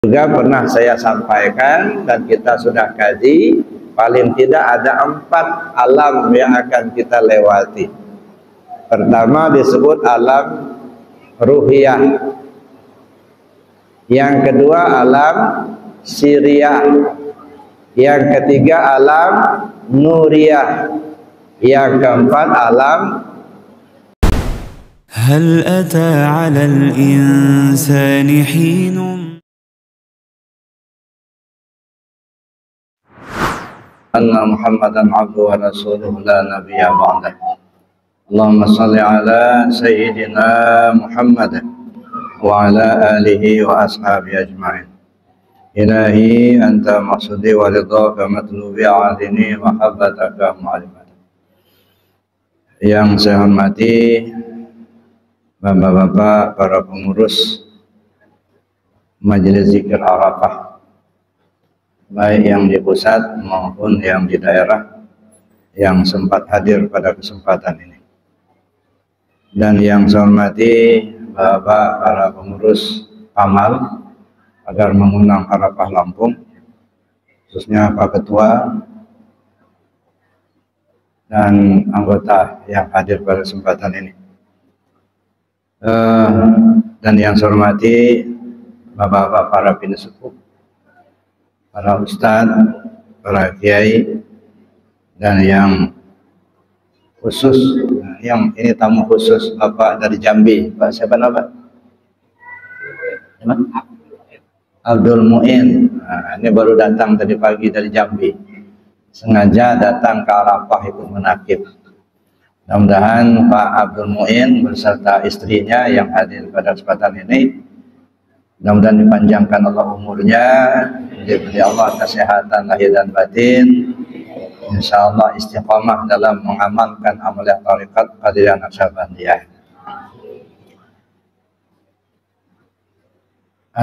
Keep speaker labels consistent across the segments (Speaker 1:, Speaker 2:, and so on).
Speaker 1: Juga pernah saya sampaikan dan kita sudah kaji, paling tidak ada 4 alam yang akan kita lewati. Pertama disebut alam ruhiyah, yang kedua alam siriyah, yang ketiga alam nuriyah, yang keempat alam.
Speaker 2: هل أتى على الإنسان حين
Speaker 1: أن محمدا عبده ورسوله لا نبي بعده اللهم صل على سيدنا محمد وعلى آله وأصحابه أجمعين إلهي أنت مقصودي ورضاك مطلوبي عادني محبتك معرفتك. Yang saya hormati Bapak-bapak para pengurus Majelis Zikir Arafah, baik yang di pusat maupun yang di daerah, yang sempat hadir pada kesempatan ini. Dan yang saya hormati Bapak para pengurus Pamal agar mengundang Arafah Lampung, khususnya Pak Ketua dan anggota yang hadir pada kesempatan ini. Dan yang saya hormati Bapak-bapak para bini sepuh, para ustadz, para kiai, dan yang khusus, yang ini tamu khusus Bapak dari Jambi, Pak siapa nama? Abdul Muin. Nah, ini baru datang tadi pagi dari Jambi, sengaja datang ke Arafah ikut menakib. Mudah-mudahan Pak Abdul Muin beserta istrinya yang hadir pada kesempatan ini, mudah-mudahan dipanjangkan Allah umurnya, diberi Allah kesehatan lahir dan batin, insya Allah istiqamah dalam mengamalkan amalan tarekat Qadiriyah Naqsyabandiyah.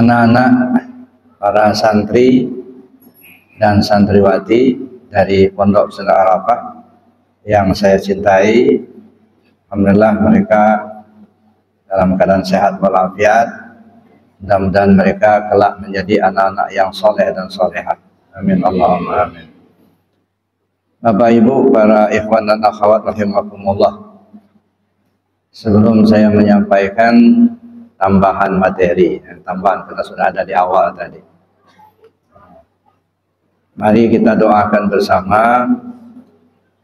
Speaker 1: Anak-anak para santri dan santriwati dari Pondok Pesantren Arafah yang saya cintai, alhamdulillah mereka dalam keadaan sehat walafiat. Mudah-mudahan mereka kelak menjadi anak-anak yang soleh dan solehah. Amin Allahumma amin. Bapak Ibu, para ikhwan dan akhwat rahimakumullah, sebelum saya menyampaikan tambahan materi, tambahan kita sudah ada di awal tadi, mari kita doakan bersama.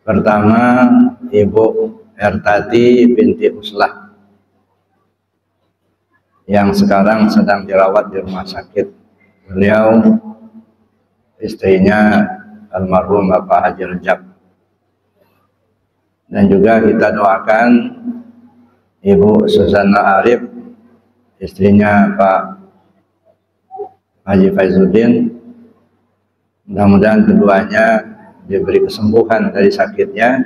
Speaker 1: Pertama, Ibu Ertati binti Uslah yang sekarang sedang dirawat di rumah sakit. Beliau istrinya almarhum Bapak Haji Rejab. Dan juga kita doakan Ibu Suzana Arif, istrinya Pak Haji Faizuddin. Mudah-mudahan keduanya diberi kesembuhan dari sakitnya,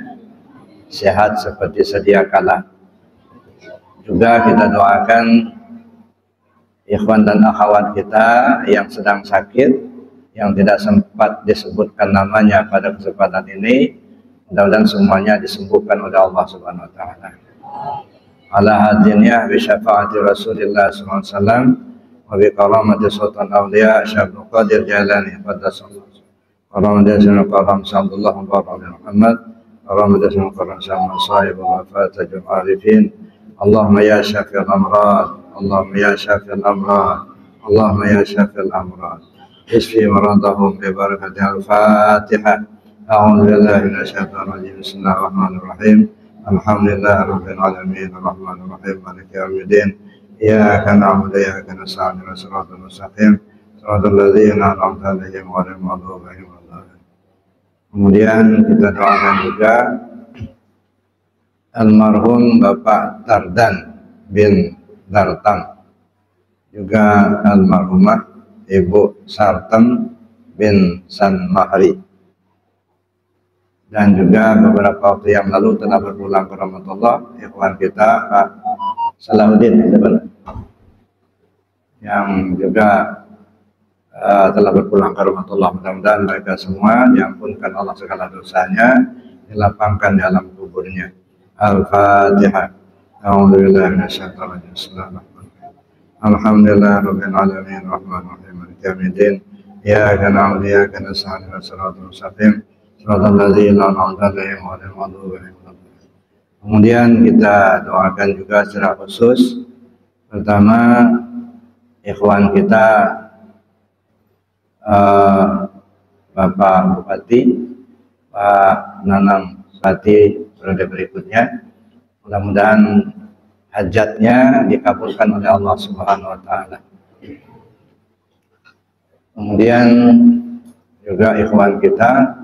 Speaker 1: sehat seperti sedia kala. Juga kita doakan ikhwan dan akhwat kita yang sedang sakit, yang tidak sempat disebutkan namanya pada kesempatan ini, mudah-mudahan semuanya disembuhkan oleh Allah Subhanahu wa taala. Ala hadinnya bi syafaati Rasulillah sallallahu alaihi wasallam wa bi karamati sultan auliya Syekh Qadir Jailani qaddasallahu. Allahumma qaram sallallahu alaihi Muhammad, Allahumma qaram sama sahib wa fatajul arifin. Allahumma ya syafi'al amrad, Allahumma ya syafi'al amrad, Allahumma ya syafi'al amrad. Isfi maradahum bi barakati al-Fatihah. A'udzu billahi minasy syaithanir rajim. Bismillahirrahmanirrahim. Alhamdulillahi rabbil alamin, arrahmanir rahim, maliki yaumiddin. Iyyaka na'budu wa iyyaka nasta'in, ihdinas siratal mustaqim, siratal ladzina an'amta 'alaihim ghairil maghdubi 'alaihim. Kemudian kita doakan juga almarhum Bapak Tardan bin Dartam, juga almarhumah Ibu Sartem bin San Mahri, dan juga beberapa waktu yang lalu telah berpulang ke rahmatullah ikhwan kita Pak Salahuddin yang juga telah berpulang ke rahmatullah. Mudah-mudahan mereka semua diampunkan Allah segala dosanya, dilapangkan di alam kuburnya. Al-Fatihah. A'udzubillahi minasyaitonir rajim. Bismillahirrahmanirrahim. Alhamdulillahirabbil alamin, arrahmanirrahim. مالك يوم الدين إياك نعبد وإياك نستعين اهدنا الصراط المستقيم صراط الذين أنعمت عليهم غير المغضوب عليهم. Kemudian kita doakan juga secara khusus, pertama ikhwan kita Bapak Bupati, Pak Nanang Bupati periode berikutnya, mudah-mudahan hajatnya dikabulkan oleh Allah Subhanahu wa Ta'ala. Kemudian juga ikhwan kita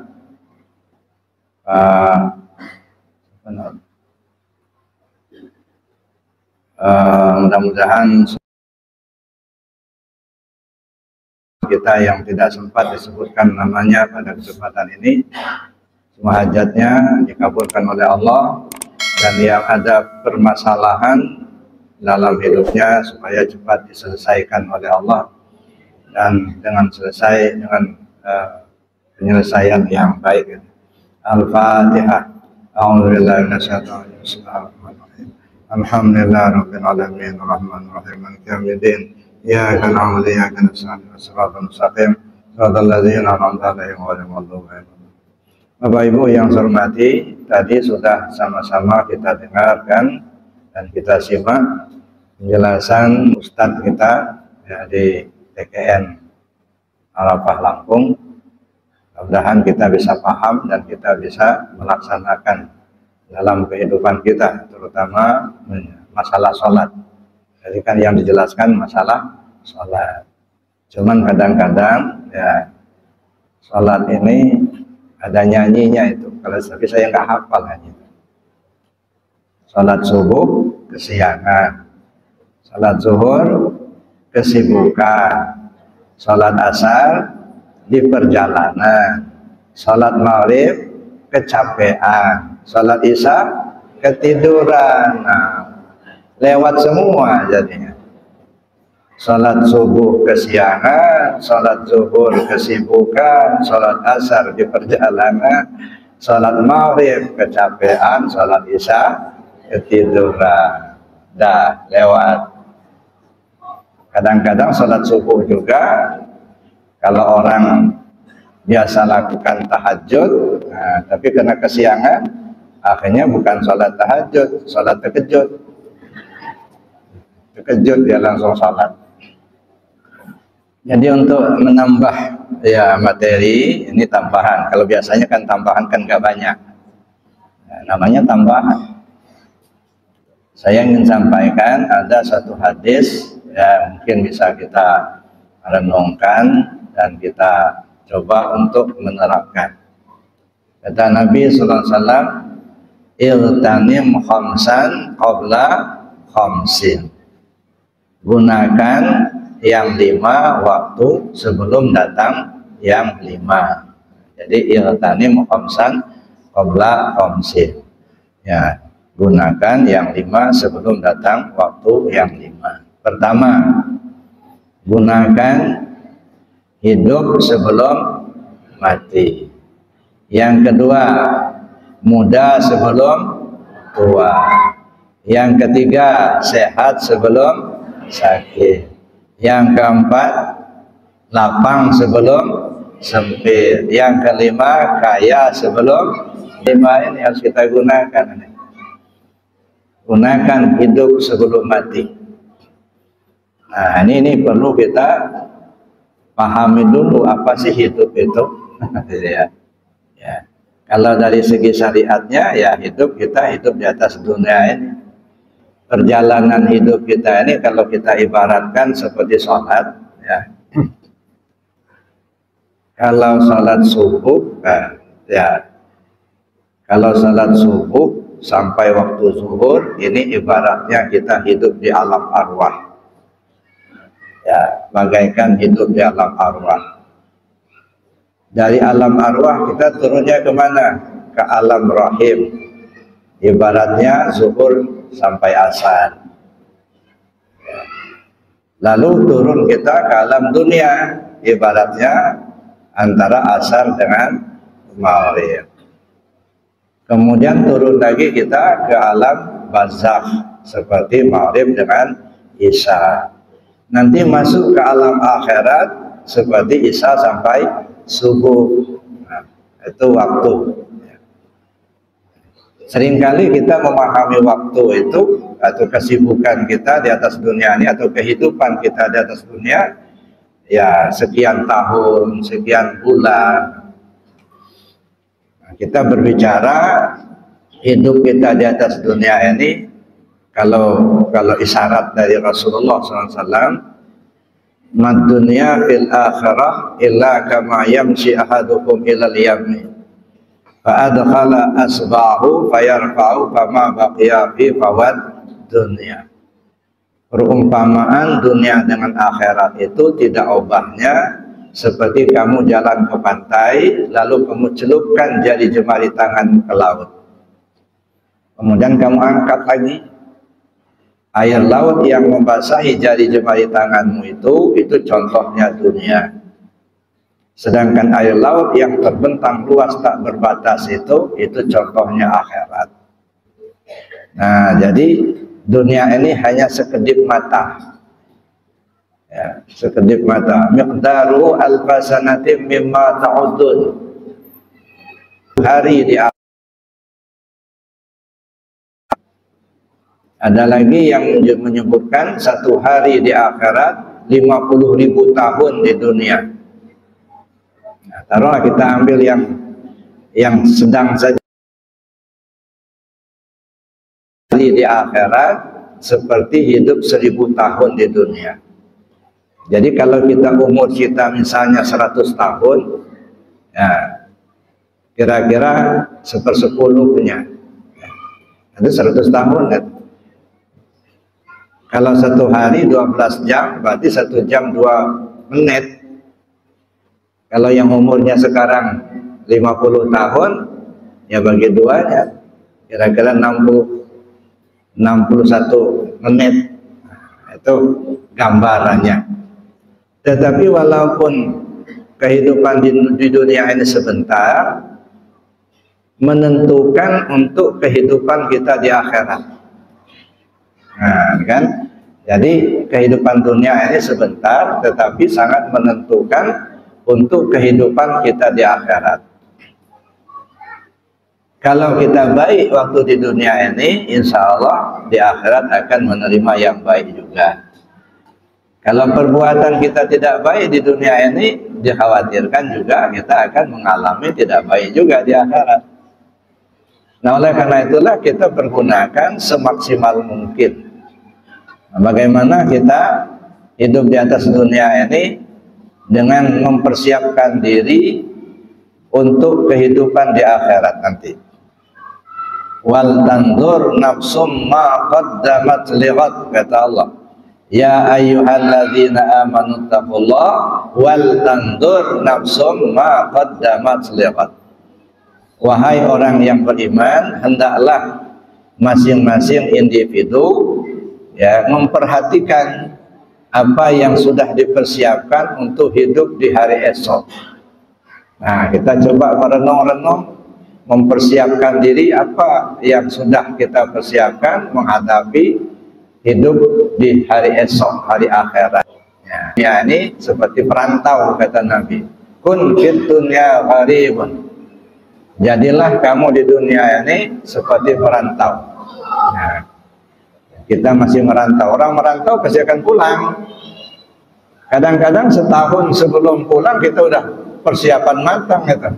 Speaker 1: mudah-mudahan kita yang tidak sempat disebutkan namanya pada kesempatan ini, semua hajatnya dikabulkan oleh Allah, dan yang ada permasalahan dalam hidupnya supaya cepat diselesaikan oleh Allah, dan dengan selesai dengan penyelesaian yang baik. Al-Fatihah. A'udzubillahi minasyaitonir rajim. Alhamdulillahirabbil alamin arrahmanir rahim maliki yaumiddin iyyaka na'budu wa iyyaka nasta'in ihdinas siratal mustaqim siratal ladzina an'amta 'alaihim ghairil maghdubi 'alaihim. Bapak Ibu yang saya hormati, tadi sudah sama-sama kita dengarkan dan kita simak penjelasan Ustadz kita ya, di TKN Arafah Lampung. Mudah-mudahan kita bisa paham dan kita bisa melaksanakan dalam kehidupan kita, terutama masalah sholat. Jadi kan yang dijelaskan masalah sholat. Cuman kadang-kadang ya sholat ini ada nyanyinya itu. Kalau tapi saya nggak hafal nyanyi. Sholat subuh kesiangan, sholat zuhur kesibukan, sholat asar di perjalanan, sholat maghrib kecapean, sholat isya ketiduran. Nah, lewat semua jadinya. Sholat subuh kesiangan, sholat zuhur kesibukan, sholat asar di perjalanan, sholat maghrib kecapean, sholat isya ketiduran. Dah lewat. Kadang-kadang sholat subuh juga kalau orang biasa lakukan tahajud, nah, tapi karena kesiangan, akhirnya bukan sholat tahajud, sholat terkejut. Terkejut dia langsung sholat. Jadi untuk menambah ya materi, ini tambahan. Kalau biasanya kan tambahan kan nggak banyak. Nah, namanya tambahan. Saya ingin sampaikan ada satu hadis ya mungkin bisa kita renungkan dan kita coba untuk menerapkan. Kata Nabi sallallahu alaihi wasallam, "Iltanim khamsan qabla khamsin." Gunakan yang 5 waktu sebelum datang yang 5. Jadi iltanim khamsan qabla khamsin. Ya, gunakan yang 5 sebelum datang waktu yang 5. Pertama, gunakan hidup sebelum mati. Yang kedua, muda sebelum tua. Yang ketiga, sehat sebelum sakit. Yang keempat, lapang sebelum sempit. Yang kelima, kaya sebelum. 5 ini harus kita gunakan. Gunakan hidup sebelum mati. Nah, ini perlu kita pahami dulu apa sih hidup itu. Ya. Ya. Kalau dari segi syariatnya ya hidup kita hidup di atas dunia ini. Perjalanan hidup kita ini kalau kita ibaratkan seperti sholat ya. Kalau sholat subuh ya. Kalau sholat subuh sampai waktu zuhur ini ibaratnya kita hidup di alam arwah. Ya, bagaikan hidup di alam arwah. Dari alam arwah kita turunnya kemana? Ke alam rahim. Ibaratnya zuhur sampai asar. Ya. Lalu turun kita ke alam dunia. Ibaratnya antara asar dengan maghrib. Kemudian turun lagi kita ke alam barzakh seperti maghrib dengan isya. Nanti masuk ke alam akhirat seperti isya sampai subuh. Nah, itu waktu. Seringkali kita memahami waktu itu atau kesibukan kita di atas dunia ini atau kehidupan kita di atas dunia, ya sekian tahun, sekian bulan. Nah, kita berbicara hidup kita di atas dunia ini, kalau isyarat dari Rasulullah SAW, mad dunya fil akhirah illa kama yamshi ahadukum ilal yamin fa adkhala asbahu fayarfa'u fama baqiya fi fawad dunya. Perumpamaan dunia dengan akhirat itu tidak ubahnya seperti kamu jalan ke pantai lalu kamu celupkan jari jemari tangan ke laut, kemudian kamu angkat lagi, air laut yang membasahi jari jemari tanganmu itu contohnya dunia. Sedangkan air laut yang terbentang luas tak berbatas itu contohnya akhirat. Nah, jadi dunia ini hanya sekedip mata. Ya, sekedip mata. Miqdaru alfasanatim mimma ta'udun. Hari di ada lagi yang menyebutkan satu hari di akhirat 50.000 tahun di dunia. Nah, taruhlah kita ambil yang sedang saja. Hari di akhirat seperti hidup 1000 tahun di dunia. Jadi kalau kita umur kita misalnya 100 tahun, ya, kira-kira 1/10-nya. Itu 100 tahun kan? Kalau satu hari 12 jam, berarti 1 jam 2 menit. Kalau yang umurnya sekarang 50 tahun, ya bagi duanya, kira-kira 61 menit. Nah, itu gambarannya. Tetapi walaupun kehidupan di dunia ini sebentar, menentukan untuk kehidupan kita di akhirat. Nah, kan? Jadi kehidupan dunia ini sebentar, tetapi sangat menentukan untuk kehidupan kita di akhirat. Kalau kita baik waktu di dunia ini, insya Allah di akhirat akan menerima yang baik juga. Kalau perbuatan kita tidak baik di dunia ini, dikhawatirkan juga kita akan mengalami tidak baik juga di akhirat. Nah, oleh karena itulah kita pergunakan semaksimal mungkin. Nah, bagaimana kita hidup di atas dunia ini dengan mempersiapkan diri untuk kehidupan di akhirat nanti. Wal tandur nafsum ma qaddamat lighad, kata Allah. Ya ayyuhalladzina amanu taqullah wal tandur nafsum ma qaddamat lighad. Wahai orang yang beriman, hendaklah masing-masing individu ya memperhatikan apa yang sudah dipersiapkan untuk hidup di hari esok. Nah, kita coba merenung-renung, mempersiapkan diri apa yang sudah kita persiapkan menghadapi hidup di hari esok, hari akhirat. Ya, ini seperti perantau, kata Nabi. Kun fid dunya gharibun. Jadilah kamu di dunia ini seperti perantau. Nah, kita masih merantau. Orang merantau pasti akan pulang. Kadang-kadang setahun sebelum pulang kita udah persiapan matang gitu.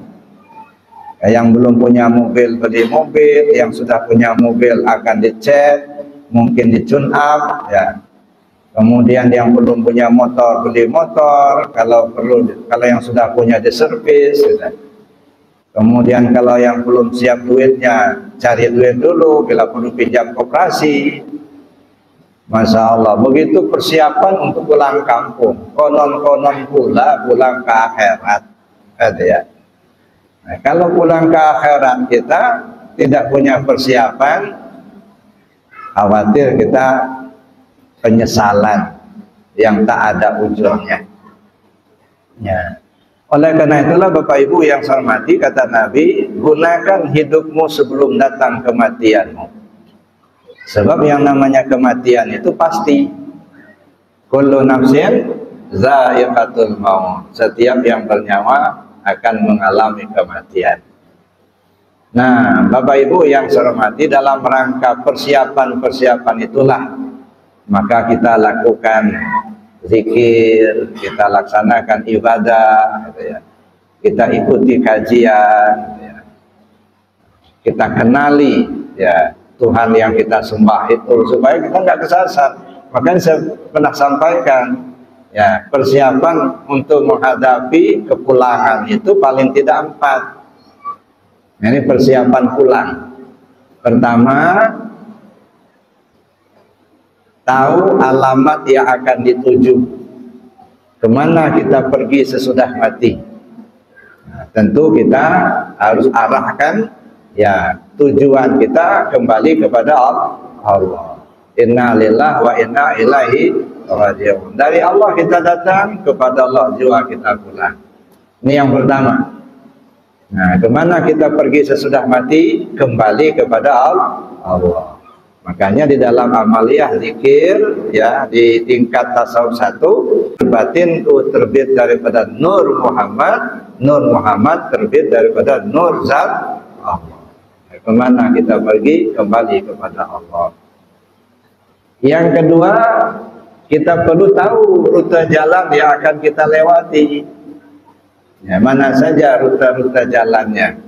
Speaker 1: Yang belum punya mobil beli mobil, yang sudah punya mobil akan dicek, mungkin di-tune up ya. Kemudian yang belum punya motor beli motor, kalau yang sudah punya diservis gitu. Kemudian kalau yang belum siap duitnya, cari duit dulu, bila perlu pinjam koperasi. Masya Allah, begitu persiapan untuk pulang kampung. Konon-konon pula pulang ke akhirat. Gitu ya. Nah, kalau pulang ke akhirat kita tidak punya persiapan, khawatir kita penyesalan yang tak ada ujungnya. Ya. Oleh karena itulah Bapak Ibu yang saya hormati, kata Nabi, gunakan hidupmu sebelum datang kematianmu. Sebab yang namanya kematian itu pasti. Kullu nafsin Za'iqatul maut. Setiap yang bernyawa akan mengalami kematian. Nah, Bapak Ibu yang saya hormati, dalam rangka persiapan-persiapan itulah maka kita lakukan zikir, kita laksanakan ibadah, gitu ya. Kita ikuti kajian, gitu ya. Kita kenali ya Tuhan yang kita sembah itu supaya kita nggak kesasar. Makanya saya pernah sampaikan ya, persiapan untuk menghadapi kepulangan itu paling tidak 4. Ini persiapan pulang. Pertama, tahu alamat yang akan dituju, kemana kita pergi sesudah mati. Nah, tentu kita harus arahkan ya tujuan kita kembali kepada Allah. Inna lillahi wa inna ilaihi raji'un. Dari Allah kita datang, kepada Allah juga kita pulang. Ini yang pertama. Nah, kemana kita pergi sesudah mati? Kembali kepada Allah. Makanya di dalam amaliyah zikir ya, di tingkat tasawuf 1, batin itu terbit daripada nur Muhammad terbit daripada nur zat Allah. Kemana kita pergi? Kembali kepada Allah. Yang kedua, kita perlu tahu rute jalan yang akan kita lewati. Ya, mana saja rute-rute jalannya.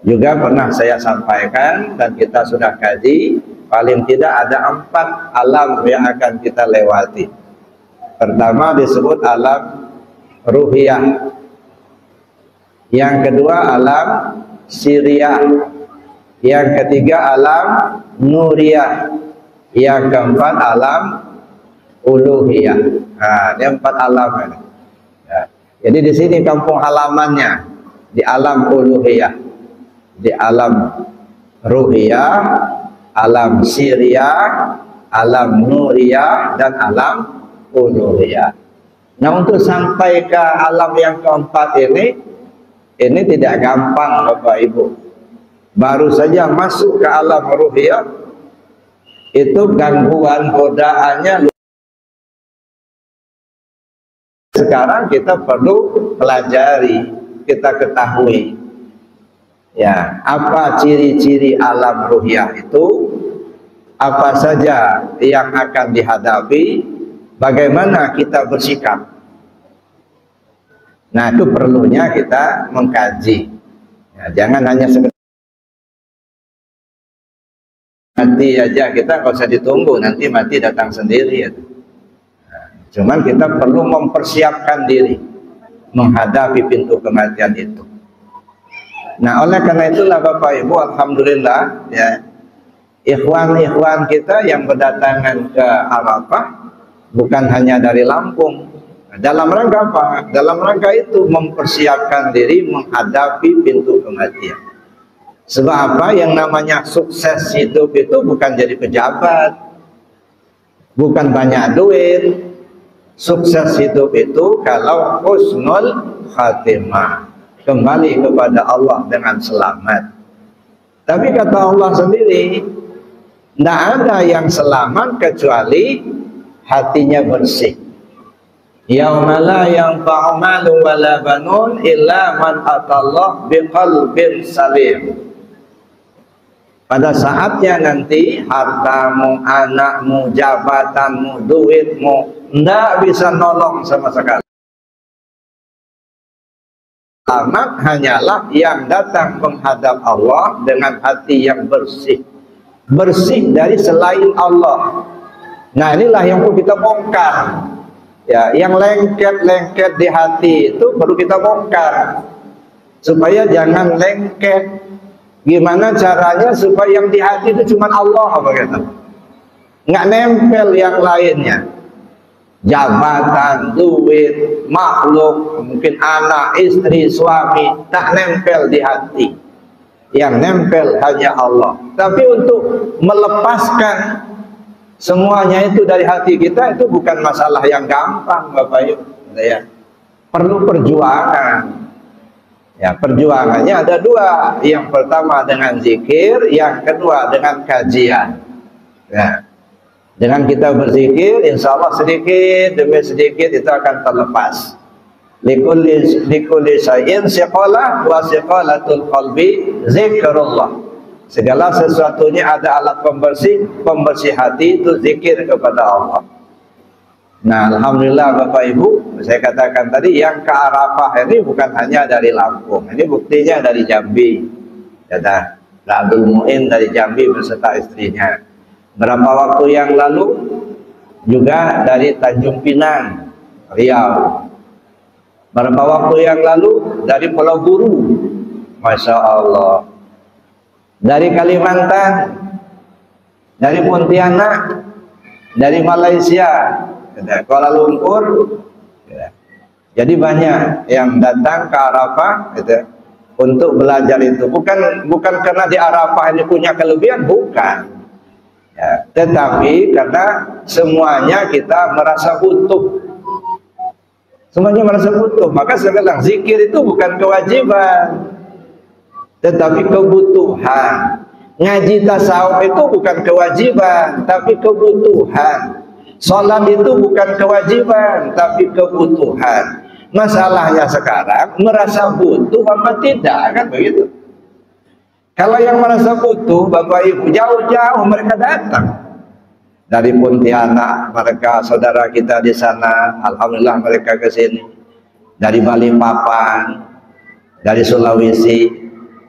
Speaker 1: Juga pernah saya sampaikan dan kita sudah kaji, paling tidak ada 4 alam yang akan kita lewati. Pertama disebut alam ruhiyah. Yang kedua alam siriyah. Yang ketiga alam nuriyah. Yang keempat alam uluhiyah. Nah, ini 4 alam ini. Ya. Jadi di sini kampung halamannya di alam uluhiyah, di alam ruhiyah, alam siriyah, alam nuriyah, dan alam uluhiyah. Nah, untuk sampai ke alam yang keempat ini tidak gampang Bapak Ibu. Baru saja masuk ke alam ruhiyah, itu gangguan godaannya. Sekarang kita perlu pelajari, kita ketahui ya, apa ciri-ciri alam ruhiyah itu, apa saja yang akan dihadapi, bagaimana kita bersikap. Nah, itu perlunya kita mengkaji ya, jangan hanya sekedar mati aja, kita nggak usah ditunggu, nanti mati datang sendiri ya. Cuman kita perlu mempersiapkan diri menghadapi pintu kematian itu. Nah, oleh karena itulah Bapak Ibu, alhamdulillah ya, ikhwan-ikhwan kita yang berdatangan ke Arafah bukan hanya dari Lampung. Dalam rangka apa? Dalam rangka itu mempersiapkan diri menghadapi pintu kematian. Sebab apa? Yang namanya sukses hidup itu bukan jadi pejabat, bukan banyak duit. Sukses hidup itu kalau husnul khatimah, kembali kepada Allah dengan selamat. Tapi kata Allah sendiri, tidak ada yang selamat kecuali hatinya bersih. Yauma la yanfa'u malun wala banun illa man atallah biqalbin salim. Pada saatnya nanti hartamu, anakmu, jabatanmu, duitmu tidak bisa nolong sama sekali. Selamat hanyalah yang datang menghadap Allah dengan hati yang bersih, bersih dari selain Allah. Nah, inilah yang perlu kita bongkar ya, yang lengket-lengket di hati itu perlu kita bongkar supaya jangan lengket. Gimana caranya supaya yang di hati itu cuma Allah, apa kata? Nggak nempel yang lainnya. Jabatan, duit, makhluk, mungkin anak, istri, suami, tak nempel di hati. Yang nempel hanya Allah. Tapi untuk melepaskan semuanya itu dari hati kita itu bukan masalah yang gampang, Bapak Ibu. Ya. Perlu perjuangan. Ya, perjuangannya ada 2. Yang pertama dengan zikir, yang kedua dengan kajian. Ya. Dengan kita berzikir, insya Allah sedikit demi sedikit itu akan terlepas. Likulli syai'in siqalah wa siqalatul qalbi zikrullah. Segala sesuatunya ada alat pembersih hati, itu zikir kepada Allah. Nah, alhamdulillah Bapak Ibu, saya katakan tadi yang ke Arafah ini bukan hanya dari Lampung, ini buktinya dari Jambi. Kata Abdul Muin dari Jambi beserta istrinya. Berapa waktu yang lalu juga dari Tanjung Pinang, Riau. Berapa waktu yang lalu dari Pulau Buru, Masya Allah. Dari Kalimantan, dari Pontianak, dari Malaysia, Kuala Lumpur. Jadi banyak yang datang ke Arafah untuk belajar itu. Bukan karena di Arafah ini punya kelebihan, bukan. Ya, tetapi karena semuanya kita merasa butuh. Semuanya merasa butuh. Maka saya bilang zikir itu bukan kewajiban, tetapi kebutuhan. Ngaji tasawuf itu bukan kewajiban, tapi kebutuhan. Salat itu bukan kewajiban, tapi kebutuhan. Masalahnya sekarang merasa butuh apa tidak, kan begitu. Kalau yang merasa butuh, Bapak Ibu, jauh-jauh mereka datang dari Pontianak, mereka saudara kita di sana, alhamdulillah mereka ke sini. Dari Balikpapan, dari Sulawesi,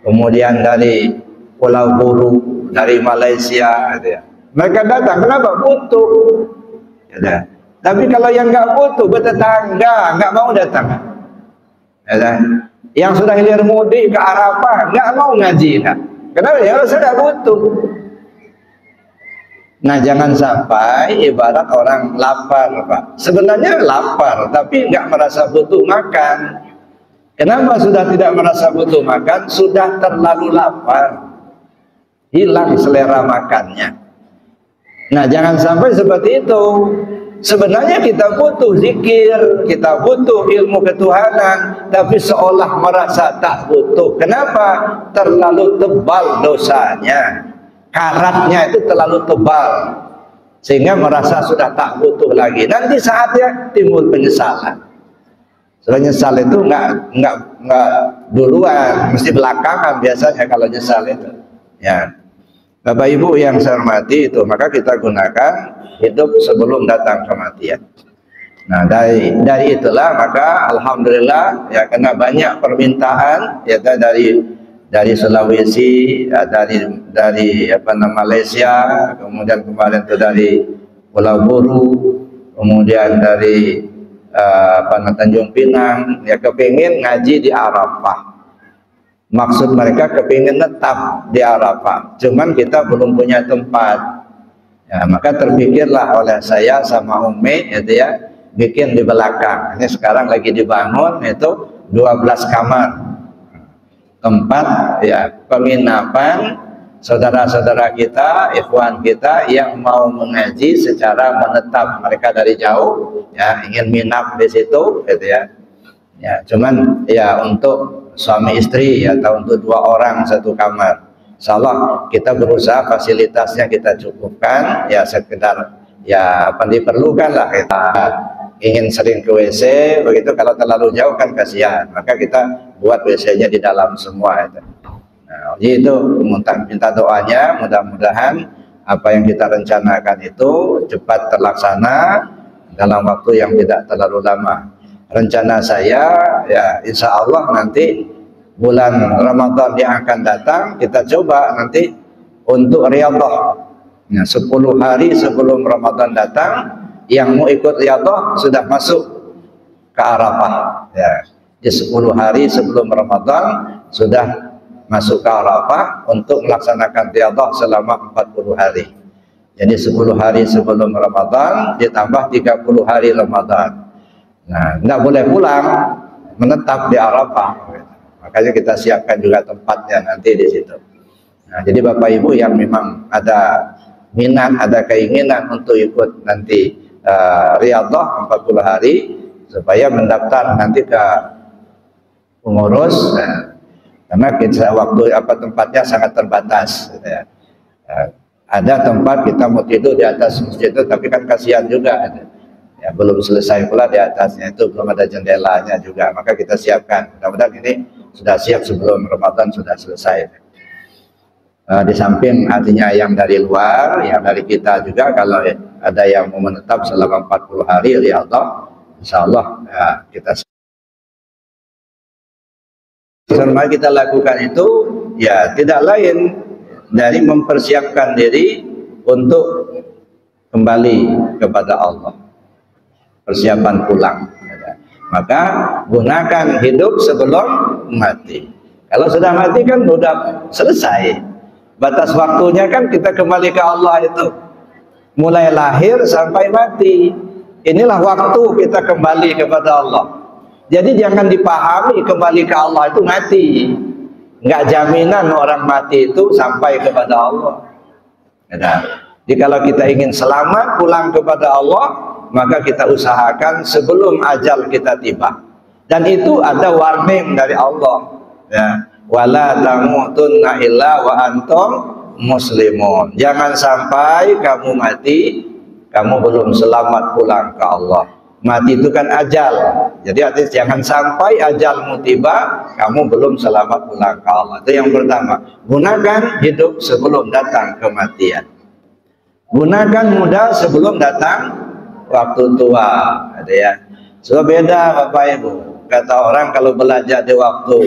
Speaker 1: kemudian dari Pulau Buru, dari Malaysia, gitu ya. Mereka datang, kenapa? Butuh. Ya, tapi kalau yang nggak butuh, bertetangga, nggak mau datang. Ya, yang sudah hilir mudik ke Arafah nggak mau ngaji, kan? Kenapa? Ya saya nggak butuh. Nah, jangan sampai ibarat orang lapar, Pak. Sebenarnya lapar, tapi nggak merasa butuh makan. Kenapa sudah tidak merasa butuh makan? Sudah terlalu lapar, hilang selera makannya. Nah, jangan sampai seperti itu. Sebenarnya kita butuh zikir, kita butuh ilmu ketuhanan, tapi seolah merasa tak butuh. Kenapa? Terlalu tebal dosanya, karatnya itu terlalu tebal, sehingga merasa sudah tak butuh lagi. Nanti saatnya timbul penyesalan. Soalnya nyesal itu nggak duluan, mesti belakangan biasanya kalau nyesal itu. Ya, Bapak Ibu yang saya hormati itu, maka kita gunakan hidup sebelum datang kematian. Nah, dari itulah maka alhamdulillah ya, karena banyak permintaan ya dari Sulawesi, ya, dari Malaysia, kemudian kemarin itu dari Pulau Buru, kemudian dari Tanjung Pinang, ya kepingin ngaji di Arafah. Maksud mereka kepingin tetap di Arafah, cuman kita belum punya tempat. Ya, maka terpikirlah oleh saya sama Umi itu ya, bikin di belakang. Ini sekarang lagi dibangun itu 12 kamar. Tempat ya penginapan saudara-saudara kita, ikhwan kita yang mau mengaji secara menetap. Mereka dari jauh ya ingin minap di situ gitu ya. Ya, cuman ya untuk suami istri ya, atau untuk 2 orang satu kamar. Insyaallah kita berusaha fasilitasnya kita cukupkan ya, sekedar ya apa diperlukan lah. Kita ingin sering ke WC begitu, kalau terlalu jauh kan kasihan, maka kita buat WC-nya di dalam semua itu. Nah, jadi itu minta doanya, mudah-mudahan apa yang kita rencanakan itu cepat terlaksana dalam waktu yang tidak terlalu lama. Rencana saya ya insya Allah nanti bulan Ramadan yang akan datang kita coba nanti untuk riyadhah. Nah, 10 hari sebelum Ramadan datang, yang mau ikut riyadhah sudah masuk ke Arafah ya. Di 10 hari sebelum Ramadan sudah masuk ke Arafah untuk melaksanakan riyadhah selama 40 hari. Jadi 10 hari sebelum Ramadan ditambah 30 hari Ramadan. Nah, nggak boleh pulang, menetap di Arafah. Makanya kita siapkan juga tempatnya nanti di situ. Nah, jadi Bapak Ibu yang memang ada minat, ada keinginan untuk ikut nanti riyadhah 40 hari, supaya mendaftar nanti ke pengurus. Karena kita waktu tempatnya sangat terbatas gitu ya. Ada tempat kita mau tidur di atas masjid itu, tapi kan kasihan juga. Ya, belum selesai pula di atasnya itu, belum ada jendelanya juga. Maka kita siapkan. Mudah-mudahan ini sudah siap sebelum Ramadan sudah selesai. Di samping artinya yang dari luar, yang dari kita juga, kalau ada yang mau menetap selama 40 hari riyadhah, insya Allah ya, kita selama kita lakukan itu ya tidak lain dari mempersiapkan diri untuk kembali kepada Allah, persiapan pulang. Maka gunakan hidup sebelum mati. Kalau sudah mati kan sudah selesai, batas waktunya kan kita kembali ke Allah itu mulai lahir sampai mati. Inilah waktu kita kembali kepada Allah. Jadi jangan dipahami kembali ke Allah itu mati. Enggak jaminan orang mati itu sampai kepada Allah. Jadi kalau kita ingin selamat pulang kepada Allah, maka kita usahakan sebelum ajal kita tiba. Dan itu ada warning dari Allah. Ya, wala tamutunna illa wa antum muslimun. Jangan sampai kamu mati, kamu belum selamat pulang ke Allah. Mati itu kan ajal. Jadi artinya jangan sampai ajalmu tiba, kamu belum selamat pulang ke Allah. Itu yang pertama. Gunakan hidup sebelum datang kematian. Gunakan muda sebelum datang waktu tua. Ada ya. So beda Bapak Ibu. Kata orang kalau belajar di waktu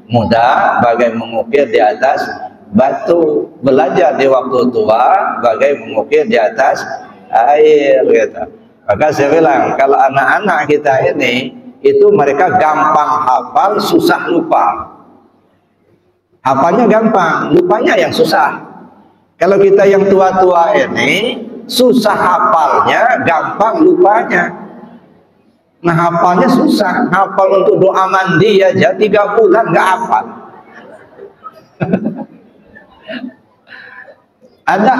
Speaker 1: muda bagai mengukir di atas batu, belajar di waktu tua bagai mengukir di atas air gitu. Maka saya bilang kalau anak-anak kita ini itu mereka gampang hafal, susah lupa. Hafalnya gampang, lupanya yang susah. Kalau kita yang tua-tua ini susah hafalnya, gampang lupanya. Nah hafalnya susah, hafal untuk doa mandi aja 3 bulan nggak hafal. Ada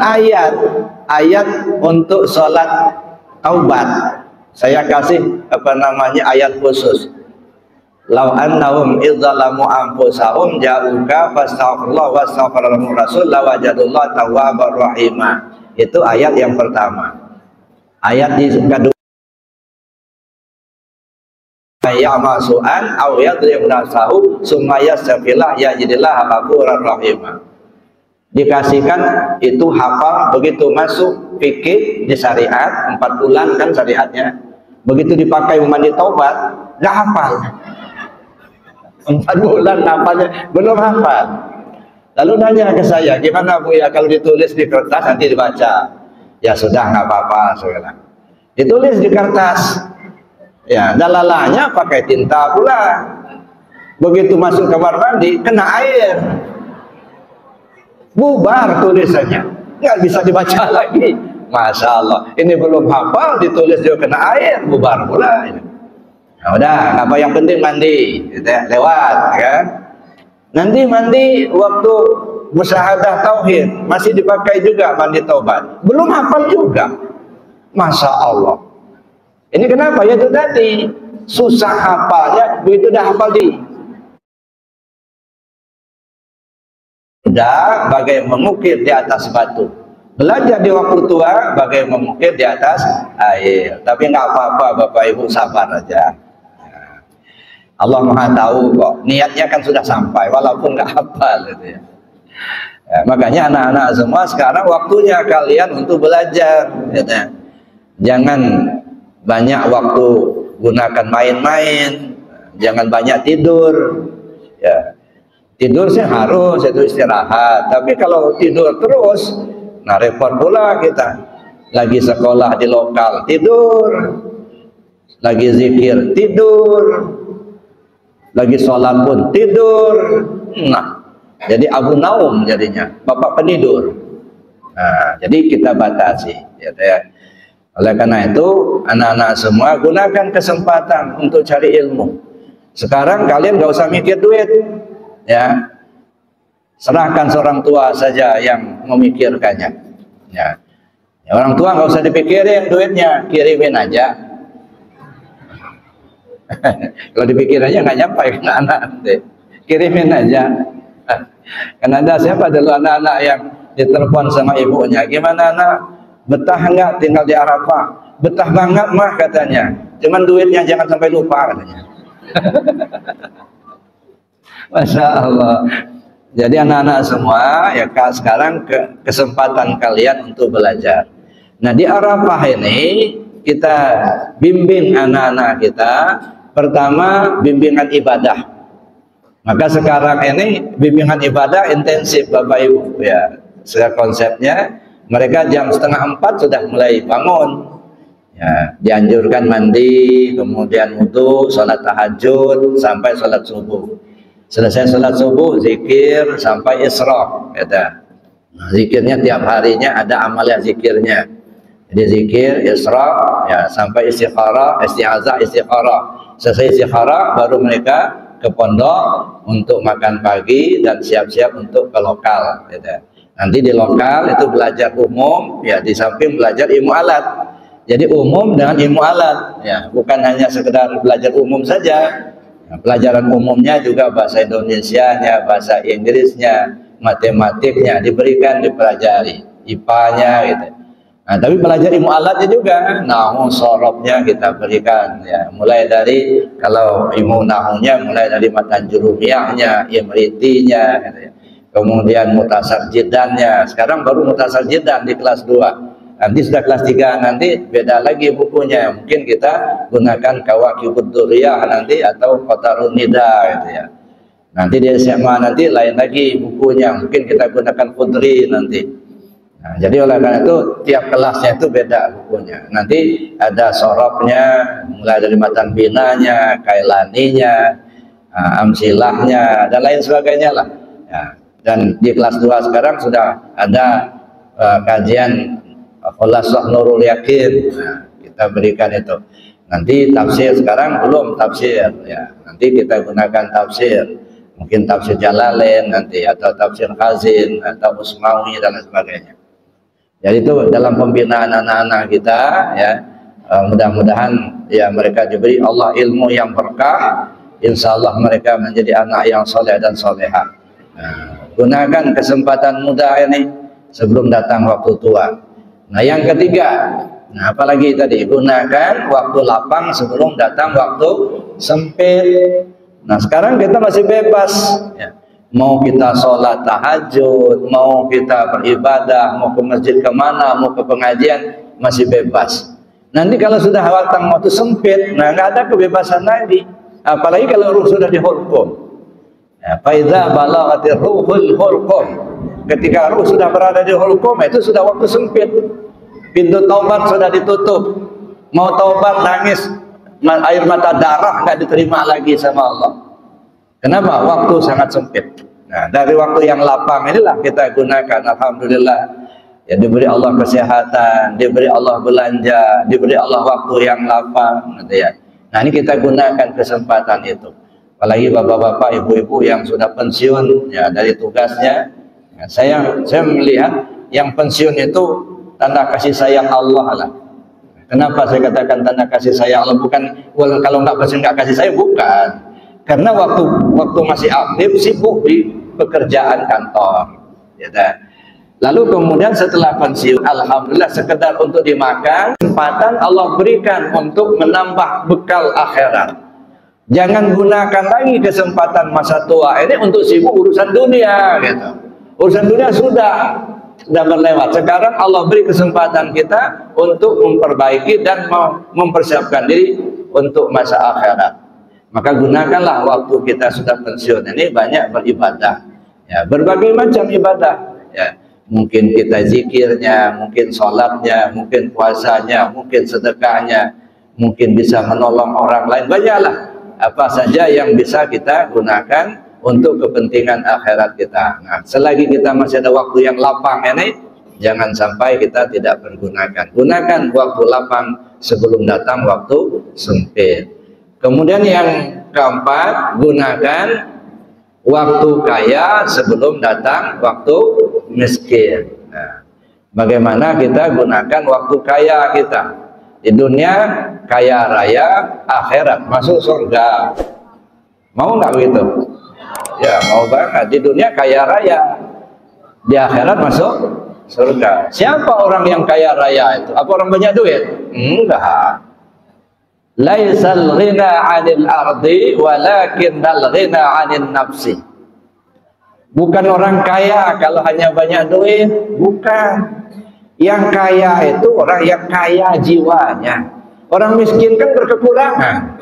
Speaker 1: ayat untuk sholat taubat. Saya kasih ayat khusus. Lau annahum idzalamu anfusahum ja'uka fastaghfirullah wastaghfirallahu rasul lawajadullah tawwabar rahimah. Itu ayat yang pertama. Ayat di kedua ya'masu'an aw yadrim nasahu summa yastaghfirullah yajidillah ghafurur rahimah. Dikasihkan itu hafal, begitu masuk fikih di syariat 4 bulan kan syariatnya, begitu dipakai mandi taubat nggak hafal. 4 bulan hafalnya belum hafal. Lalu nanya ke saya, gimana Bu ya kalau ditulis di kertas nanti dibaca? Ya sudah nggak apa-apa sekarang. Ditulis di kertas, ya dalalahnya pakai tinta pula. Begitu masuk kamar mandi kena air, bubar tulisannya, nggak bisa dibaca lagi. Masya Allah, ini belum hafal ditulis juga kena air, bubar pula. Nah, udah, apa yang penting mandi, gitu ya, lewat, kan? Nanti mandi waktu musyahadah tauhid masih dipakai juga mandi taubat, belum hafal juga. Masya Allah. Ini kenapa? Ya itu tadi susah hafalnya, begitu udah hafal bagai mengukir di atas batu. Belajar di waktu tua bagai mengukir di atas air. Tapi nggak apa-apa Bapak Ibu, sabar aja. Allah Maha tahu kok. Niatnya kan sudah sampai walaupun nggak hafal gitu ya. Ya, makanya anak-anak semua sekarang waktunya kalian untuk belajar gitu ya. Jangan banyak waktu gunakan main-main, jangan banyak tidur ya. Tidur sih harus, itu istirahat. Tapi kalau tidur terus, nah repot pula kita. Lagi sekolah di lokal, tidur. Lagi zikir, tidur. Lagi sholat pun, tidur. Nah, jadi Abu Naum jadinya, bapak penidur. Nah, jadi kita batasi. Ya. Oleh karena itu, anak-anak semua gunakan kesempatan untuk cari ilmu. Sekarang kalian gak usah mikir duit. Ya, serahkan seorang tua saja yang memikirkannya. Ya, orang tua nggak usah dipikirin duitnya, kirimin aja. Kalau dipikir aja nggak nyampe ke anak, kirimin aja. Karena ada siapa dulu anak-anak yang ditelepon sama ibunya, gimana nak, betah nggak tinggal di Arafah? Betah banget mah katanya, cuman duitnya jangan sampai lupa katanya. Masya Allah. Jadi anak-anak semua ya sekarang kesempatan kalian untuk belajar. Nah di Arafah ini kita bimbing anak-anak kita, pertama bimbingan ibadah. Maka sekarang ini bimbingan ibadah intensif Bapak Ibu ya. Secara konsepnya mereka jam 3:30 sudah mulai bangun. Ya, dianjurkan mandi, kemudian wudu, sholat tahajud sampai sholat subuh. Selesai sholat subuh, zikir sampai isyraq. Nah, zikirnya tiap harinya ada amalia zikirnya. Jadi zikir, isyraq, ya sampai istikharah, isti'azah, istikharah. Selesai istikharah baru mereka ke pondok untuk makan pagi dan siap-siap untuk ke lokal. Nanti di lokal itu belajar umum, ya di samping belajar ilmu alat. Jadi umum dengan ilmu alat, ya bukan hanya sekedar belajar umum saja. Nah, pelajaran umumnya juga bahasa Indonesianya, bahasa Inggrisnya, matematiknya diberikan, dipelajari, IPA-nya gitu. Nah, tapi belajar ilmu alatnya juga, nahu sorobnya kita berikan, ya mulai dari kalau ilmu nahunya mulai dari matan jurumiyahnya, imritinya, gitu ya. Kemudian mutasar jidannya, sekarang baru mutasar jidan di kelas 2. Nanti sudah kelas 3 nanti beda lagi bukunya. Mungkin kita gunakan Kawakibud Duriyah nanti atau Qatarun Nida gitu ya. Nanti di SMA nanti lain lagi bukunya. Mungkin kita gunakan Qudri nanti. Nah, jadi oleh karena itu tiap kelasnya itu beda bukunya. Nanti ada sorobnya, mulai dari matan binanya, kailaninya, amsilahnya dan lain sebagainya lah. Ya. Dan di kelas 2 sekarang sudah ada kajian Khulasah Nurul Yakin. Nah, kita berikan itu. Nanti tafsir sekarang belum tafsir ya. Nanti kita gunakan tafsir. Mungkin tafsir Jalalain nanti atau tafsir Khazin atau Usmawi dan lain sebagainya. Jadi itu dalam pembinaan anak-anak kita ya. Mudah-mudahan ya mereka diberi Allah ilmu yang berkah. Insya Allah mereka menjadi anak yang soleh dan soleha. Nah, gunakan kesempatan muda ini sebelum datang waktu tua. Nah yang ketiga, nah apalagi tadi, gunakan waktu lapang sebelum datang waktu sempit. Nah sekarang kita masih bebas ya. Mau kita sholat tahajud, mau kita beribadah, mau ke masjid kemana, mau ke pengajian, masih bebas. Nanti kalau sudah waktu sempit, nah nggak ada kebebasan lagi. Apalagi kalau ruh sudah dihulqum. Ya, faidza balaghatir ruhul hulqum. Ketika ruh sudah berada di hulqum, itu sudah waktu sempit. Pintu taubat sudah ditutup. Mau taubat nangis, air mata darah nggak diterima lagi sama Allah. Kenapa? Waktu sangat sempit. Nah, dari waktu yang lapang inilah kita gunakan. Alhamdulillah. Ya diberi Allah kesehatan, diberi Allah belanja, diberi Allah waktu yang lapang, gitu ya. Nah, ini kita gunakan kesempatan itu. Apalagi bapak-bapak, ibu-ibu yang sudah pensiun ya dari tugasnya. Ya, saya melihat yang pensiun itu tanda kasih sayang Allah lah. Kenapa saya katakan tanda kasih sayang Allah? Bukan kalau nggak pensiun nggak kasih sayang, bukan. Karena waktu masih aktif sibuk di pekerjaan kantor. Ya, lalu kemudian setelah pensiun, alhamdulillah sekedar untuk dimakan, kesempatan Allah berikan untuk menambah bekal akhirat. Jangan gunakan lagi kesempatan masa tua ini untuk sibuk urusan dunia gitu. Urusan dunia sudah berlewat. Sekarang Allah beri kesempatan kita untuk memperbaiki dan mempersiapkan diri untuk masa akhirat. Maka gunakanlah waktu kita sudah pensiun ini banyak beribadah. Ya, berbagai macam ibadah. Ya, mungkin kita zikirnya, mungkin sholatnya, mungkin puasanya, mungkin sedekahnya, mungkin bisa menolong orang lain. Banyaklah apa saja yang bisa kita gunakan untuk kepentingan akhirat kita. Nah, selagi kita masih ada waktu yang lapang ini, jangan sampai kita tidak pergunakan. Gunakan waktu lapang sebelum datang waktu sempit. Kemudian yang keempat, gunakan waktu kaya sebelum datang waktu miskin. Nah, bagaimana kita gunakan waktu kaya kita? Di dunia kaya raya, akhirat masuk surga. Mau nggak begitu? Ya mau banget. Di dunia kaya raya, di akhirat masuk surga. Siapa orang yang kaya raya itu? Apa orang banyak duit? Enggak. Laisal ghina 'anil ardi walakinnal ghina 'anin nafsi. Bukan orang kaya kalau hanya banyak duit, bukan. Yang kaya itu orang yang kaya jiwanya. Orang miskin kan berkekurangan.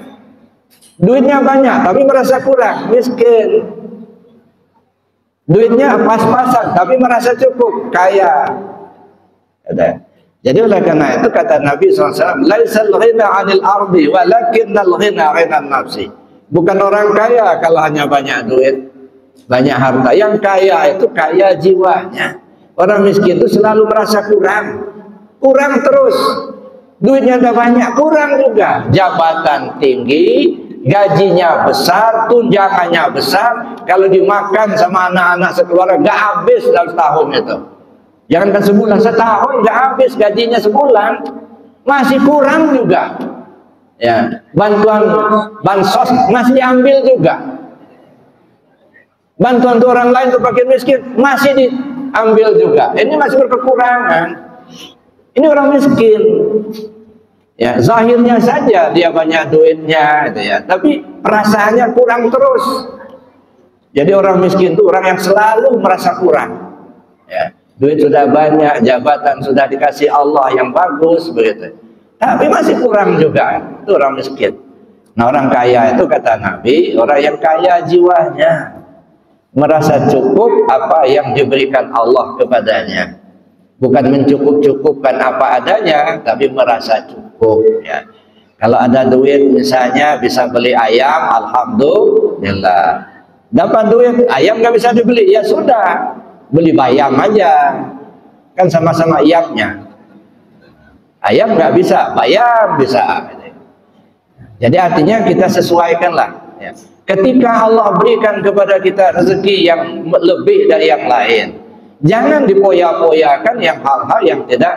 Speaker 1: Duitnya banyak tapi merasa kurang, miskin. Duitnya pas-pasan tapi merasa cukup, kaya. Jadi oleh karena itu kata Nabi SAW, laisal ghina 'anil ardi walakinnal ghina 'anan nafsi. Bukan orang kaya kalau hanya banyak duit, banyak harta. Yang kaya itu kaya jiwanya. Orang miskin itu selalu merasa kurang, kurang terus. Duitnya udah banyak, kurang juga. Jabatan tinggi, gajinya besar, tunjangannya besar. Kalau dimakan sama anak-anak sekeluarga nggak habis dalam setahun itu. Jangankan sebulan, setahun nggak habis gajinya sebulan, masih kurang juga. Ya, bantuan bansos masih diambil juga. Bantuan untuk orang lain, untuk fakir miskin masih diambil juga. Ini masih berkekurangan. Ini orang miskin. Ya, zahirnya saja dia banyak duitnya, gitu ya. Tapi perasaannya kurang terus. Jadi orang miskin itu orang yang selalu merasa kurang. Ya, duit sudah banyak, jabatan sudah dikasih Allah yang bagus, begitu. Tapi masih kurang juga. Itu orang miskin. Nah, orang kaya itu kata Nabi, orang yang kaya jiwanya, merasa cukup apa yang diberikan Allah kepadanya. Bukan mencukup-cukupkan apa adanya, tapi merasa cukup. Ya. Kalau ada duit misalnya bisa beli ayam, alhamdulillah. Dapat duit, ayam nggak bisa dibeli, ya sudah, beli bayam aja. Kan sama-sama ayamnya. Ayam nggak bisa, bayam bisa. Jadi artinya kita sesuaikanlah. Ya. Ketika Allah berikan kepada kita rezeki yang lebih dari yang lain, jangan dipoya-poyakan yang hal-hal yang tidak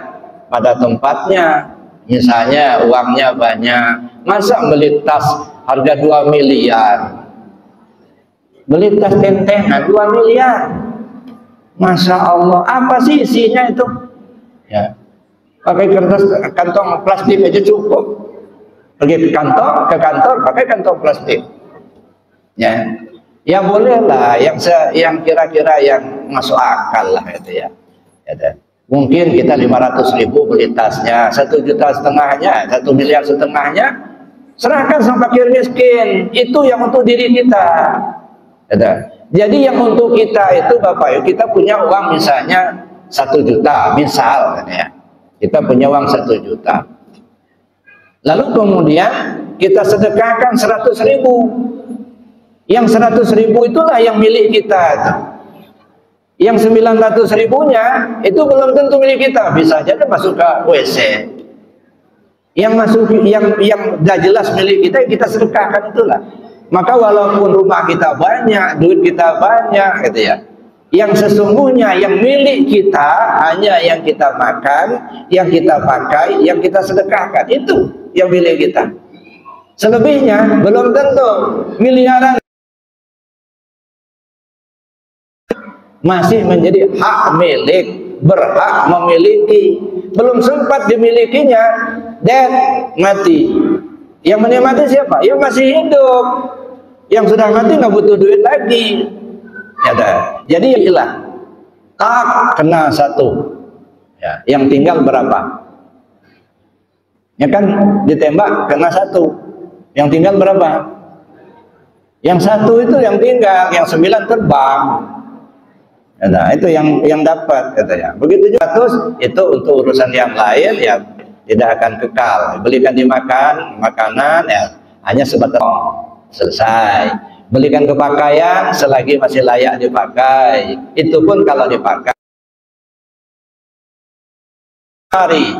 Speaker 1: pada tempatnya. Misalnya uangnya banyak, masa beli tas harga 2 miliar, beli tas tentengan 2 miliar, Masya Allah, apa sih isinya itu? Ya, pakai kertas kantong plastik aja cukup. Pergi ke kantor pakai kantong plastik. Ya, ya bolehlah yang kira-kira yang masuk akal lah itu ya. Mungkin kita 500.000 beli tasnya, 1,5 juta, 1,5 miliar, serahkan sama fakir miskin. Itu yang untuk diri kita. Jadi yang untuk kita itu Bapak Ibu, kita punya uang misalnya 1 juta, misal ya. Kita punya uang 1 juta. Lalu kemudian kita sedekahkan 100.000. Yang 100.000 itulah yang milik kita itu. Yang 900.000-nya itu belum tentu milik kita, bisa jadi masuk ke WC. Yang masuk yang sudah jelas milik kita sedekahkan itulah. Maka walaupun rumah kita banyak, duit kita banyak, gitu ya. Yang sesungguhnya yang milik kita hanya yang kita makan, yang kita pakai, yang kita sedekahkan, itu yang milik kita. Selebihnya belum tentu. Miliaran masih menjadi hak milik, berhak memiliki, belum sempat dimilikinya, dan mati. Yang menikmati siapa? Yang masih hidup. Yang sudah mati nggak butuh duit lagi. Ya, jadi ilah tak kena 1. Ya, yang tinggal berapa? Ya kan ditembak kena 1. Yang tinggal berapa? Yang 1 itu yang tinggal, yang 9 terbang. Nah, itu yang dapat katanya. Begitu juga terus itu untuk urusan yang lain ya tidak akan kekal. Belikan dimakan makanan ya hanya sebatas selesai. Belikan kepakaian selagi masih layak dipakai. Itu pun kalau dipakai hari.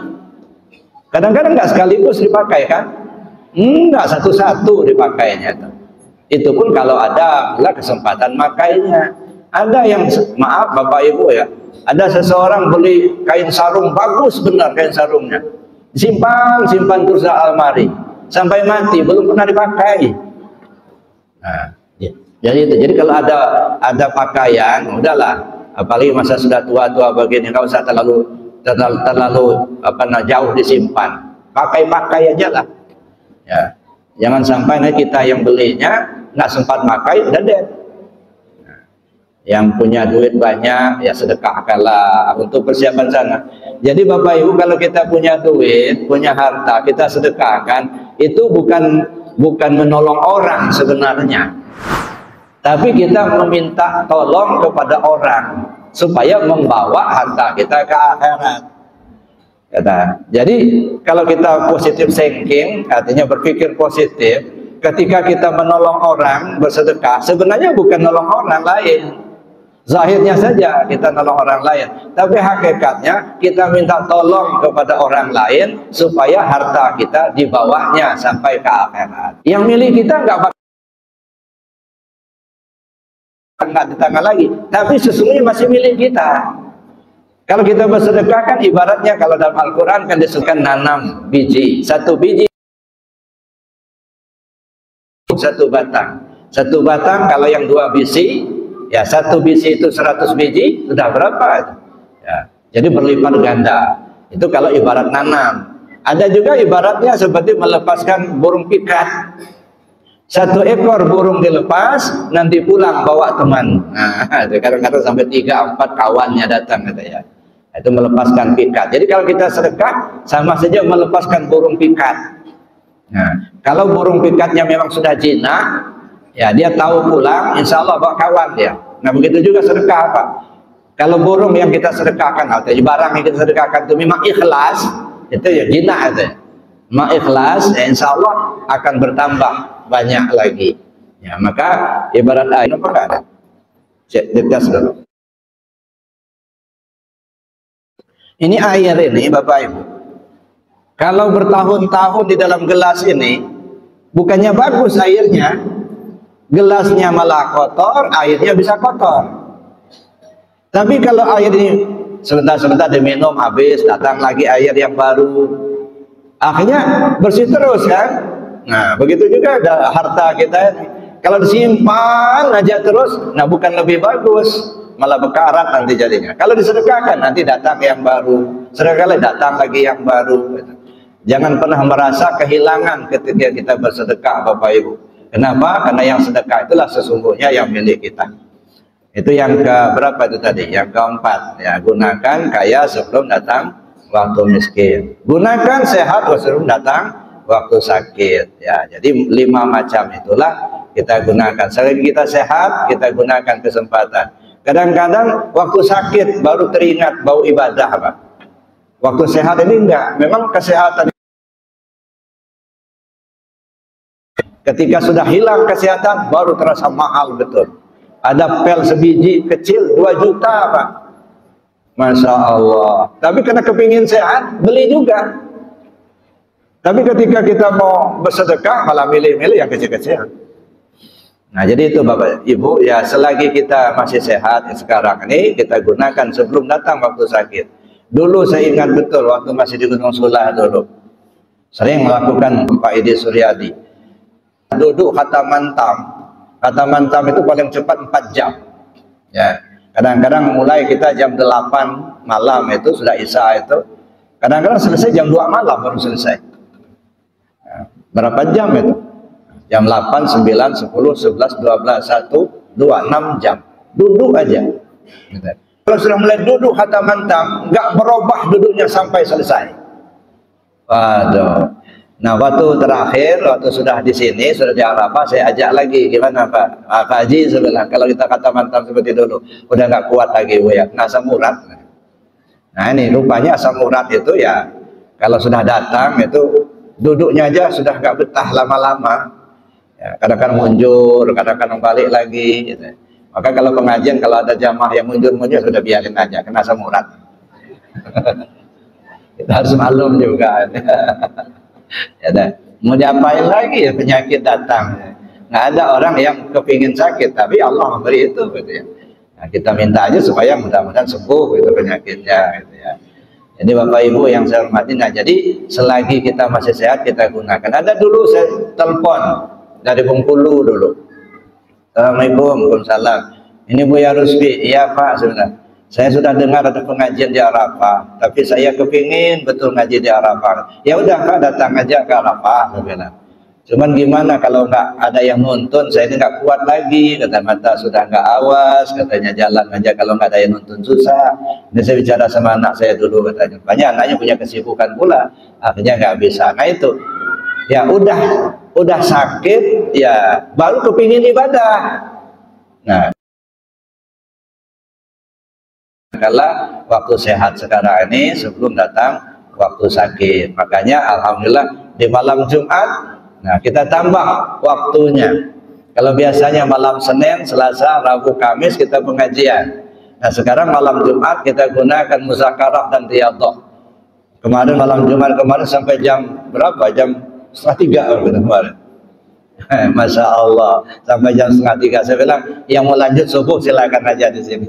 Speaker 1: Kadang-kadang nggak sekaligus dipakai kan? Nggak satu-satu dipakainya itu. Itu pun kalau ada kesempatan makainya. Ada yang, maaf Bapak Ibu ya, ada seseorang beli kain sarung, bagus benar kain sarungnya, simpan terus di almari sampai mati belum pernah dipakai. Nah, jadi itu. Jadi kalau ada pakaian, udahlah apalagi masa sudah tua-tua begini, nggak usah terlalu jauh disimpan, pakai aja lah ya. Jangan sampai kita yang belinya nggak sempat pakai udah dead. Yang punya duit banyak ya sedekahkanlah untuk persiapan sana. Jadi Bapak Ibu, kalau kita punya duit, punya harta, kita sedekahkan, itu bukan menolong orang sebenarnya, tapi kita meminta tolong kepada orang supaya membawa harta kita ke akhirat. Jadi kalau kita positive thinking, artinya berpikir positif, ketika kita menolong orang, bersedekah, sebenarnya bukan nolong orang lain. Zahirnya saja kita nolong orang lain, tapi hakikatnya kita minta tolong kepada orang lain supaya harta kita dibawanya sampai ke akhirat. Yang milik kita nggak di tangan lagi, tapi sesungguhnya masih milik kita. Kalau kita bersedekah kan ibaratnya kalau dalam Al-Quran kan disebutkan nanam biji, satu biji satu batang kalau yang 2 biji ya, 1 biji itu 100 biji, sudah berapa ya, jadi berlipat ganda. Itu kalau ibarat nanam. Ada juga ibaratnya seperti melepaskan burung pikat, 1 ekor burung dilepas, nanti pulang bawa teman. Nah, kadang-kadang sampai 3-4 kawannya datang gitu ya. Itu melepaskan pikat. Jadi kalau kita sedekah sama saja melepaskan burung pikat. Nah, kalau burung pikatnya memang sudah jinak, ya dia tahu pulang, insya Allah bawa kawan dia. Nah begitu juga sedekah apa? Kalau burung yang kita sedekahkan atau barang yang kita sedekahkan itu memang ikhlas, itu ya jinak itu. Memang ikhlas, ya insya Allah akan bertambah banyak lagi. Ya maka ibarat air apa enggak ada? Dites dulu. Ini air ini Bapak Ibu, kalau bertahun-tahun di dalam gelas ini, bukannya bagus airnya, gelasnya malah kotor, airnya bisa kotor. Tapi kalau air ini sebentar-sebentar diminum habis, datang lagi air yang baru, akhirnya bersih terus kan. Nah begitu juga ada harta kita ini, kalau disimpan aja terus, nah bukan lebih bagus, malah bekarat nanti jadinya. Kalau disedekahkan nanti datang yang baru, sekali datang lagi yang baru. Jangan pernah merasa kehilangan ketika kita bersedekah Bapak Ibu. Kenapa? Karena yang sedekah itulah sesungguhnya yang milik kita. Itu yang ke berapa itu tadi? Yang keempat ya, gunakan kaya sebelum datang waktu miskin. Gunakan sehat sebelum datang waktu sakit ya. Jadi 5 macam itulah kita gunakan. Selagi kita sehat, kita gunakan kesempatan. Kadang-kadang waktu sakit baru teringat bau ibadah Pak. Waktu sehat ini enggak. Memang kesehatan ketika sudah hilang kesehatan baru terasa mahal betul. Ada pel sebiji kecil 2 juta Pak. Masya Allah. Tapi karena kepingin sehat beli juga. Tapi ketika kita mau bersedekah malah milih-milih yang kecil-kecil. Nah jadi itu Bapak Ibu ya, selagi kita masih sehat ya, sekarang ini kita gunakan sebelum datang waktu sakit. Dulu saya ingat betul waktu masih di Gunung Sulah dulu, sering melakukan Pak Idi Suryadi, duduk khataman tam itu paling cepat 4 jam ya. Kadang-kadang mulai kita jam 8 malam itu sudah isya itu, kadang-kadang selesai jam 2 malam baru selesai ya. Berapa jam itu? Jam 8, 9, 10, 11, 12, 1, 2, 6 jam duduk aja. Kalau sudah mulai duduk khataman tam, nggak berubah duduknya sampai selesai. Waduh. Nah waktu terakhir, waktu sudah di sini, sudah di Arafah, saya ajak lagi, gimana Pak? Pak Haji sebelah, kalau kita khataman tam seperti dulu, udah nggak kuat lagi Bu ya, kena asam urat. Nah ini rupanya asam urat itu ya, kalau sudah datang itu duduknya aja sudah nggak betah lama-lama. Ya, kadang-kadang mundur, kadang-kadang balik lagi gitu. Maka kalau pengajian, kalau ada jamaah yang mundur-mundur sudah biarin aja, kena asam urat. Kita harus maklum juga. Ya, mau diapain lagi ya, penyakit datang. Nggak ada orang yang kepingin sakit, tapi Allah memberi itu gitu ya. Nah, kita minta aja supaya mudah-mudahan sembuh itu penyakitnya gitu ya. Jadi Bapak Ibu yang saya hormati, nah jadi selagi kita masih sehat kita gunakan. Ada dulu saya telepon dari Bengkulu dulu. Assalamualaikum, waalaikumsalam. Ini Buya Rusbi, iya Pak sebenarnya. Saya sudah dengar ada pengajian di Arafah, tapi saya kepingin betul ngaji di Arafah. Ya udah Kak, datang aja ke Arafah, saya bilang. Cuman gimana kalau nggak ada yang nonton, saya ini nggak kuat lagi, kata mata sudah nggak awas, katanya jalan aja kalau nggak ada yang nonton susah. Ini saya bicara sama anak saya dulu, katanya. Banyak anaknya punya kesibukan pula, akhirnya nggak bisa. Nah itu, ya udah sakit, ya baru kepingin ibadah. Nah, kalau waktu sehat sekarang ini sebelum datang waktu sakit. Makanya alhamdulillah di malam Jumat, nah kita tambah waktunya. Kalau biasanya malam Senin, Selasa, Rabu, Kamis kita pengajian. Nah sekarang malam Jumat kita gunakan muzakarah dan riyadhah. Kemarin malam Jumat kemarin sampai jam berapa? Jam 2:30 kemarin. Masya Allah, sampai jam 2:30. Saya bilang yang mau lanjut subuh silakan aja di sini.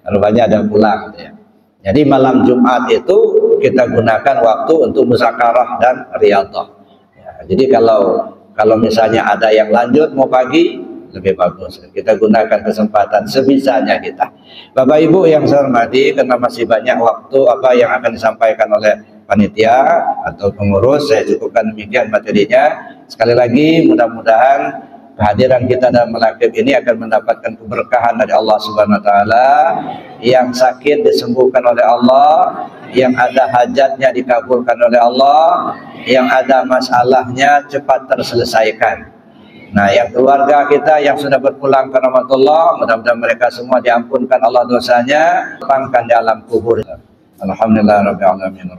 Speaker 1: Rupanya ada pulang. Ya. Jadi malam Jumat itu kita gunakan waktu untuk muzakarah dan riyadhah. Ya, jadi kalau misalnya ada yang lanjut mau pagi lebih bagus. Kita gunakan kesempatan sebisanya kita. Bapak Ibu yang saya hormati, karena masih banyak waktu apa yang akan disampaikan oleh panitia atau pengurus, saya cukupkan demikian materinya. Sekali lagi mudah-mudahan kehadiran kita dalam melakib ini akan mendapatkan keberkahan dari Allah Subhanahu wa taala. Yang sakit disembuhkan oleh Allah, yang ada hajatnya dikabulkan oleh Allah, yang ada masalahnya cepat terselesaikan. Nah, yang keluarga kita yang sudah berpulang ke rahmatullah, mudah-mudahan mereka semua diampunkan Allah dosanya, lapangkan di alam kubur. Alhamdulillah rabbil alamin.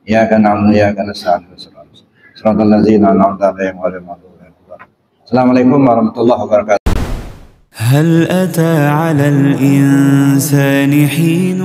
Speaker 1: Iyyaka na'budu wa iyyaka nasta'in. Shiratal ladzina an'amta 'alaihim ghairil maghdubi 'alaihim. Assalamualaikum warahmatullahi wabarakatuh.
Speaker 2: هل أتى على الإنسان حين